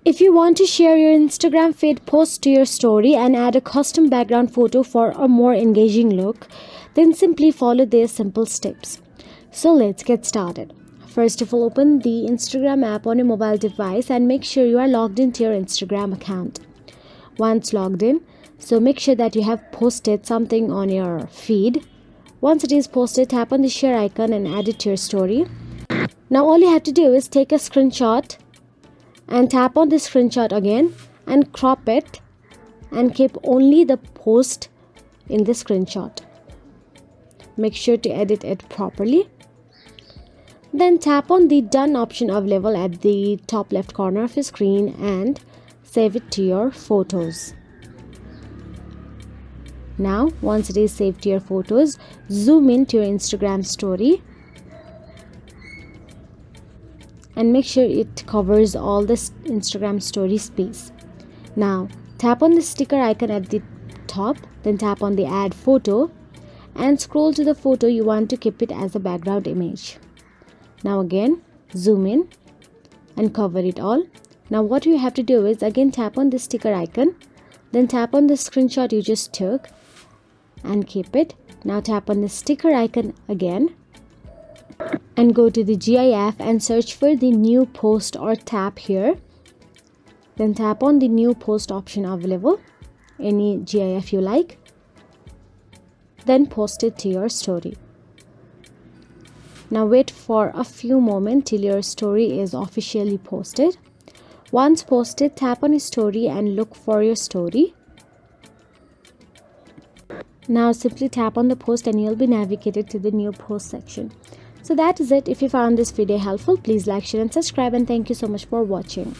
If you want to share your Instagram feed post to your story and add a custom background photo for a more engaging look, then simply follow these simple steps. So let's get started. First of all, open the Instagram app on your mobile device and make sure you are logged into your Instagram account. Once logged in, so make sure that you have posted something on your feed. Once it is posted, tap on the share icon and add it to your story. Now all you have to do is take a screenshot and tap on the screenshot again and crop it and keep only the post in the screenshot. Make sure to edit it properly. Then tap on the done option available at the top left corner of your screen and save it to your photos. Now once it is saved to your photos, zoom into your Instagram story and make sure it covers all the Instagram story space. Now tap on the sticker icon at the top, then tap on the add photo and scroll to the photo you want to keep it as a background image. Now again zoom in and cover it all. Now what you have to do is again tap on the sticker icon, then tap on the screenshot you just took and keep it. Now tap on the sticker icon again and go to the GIF and search for the new post or tap here. Then tap on the new post option available, any GIF you like. Then post it to your story. Now wait for a few moments till your story is officially posted. Once posted, tap on your story and look for your story. Now simply tap on the post and you'll be navigated to the new post section. So that is it. If you found this video helpful, please like, share and subscribe, and thank you so much for watching.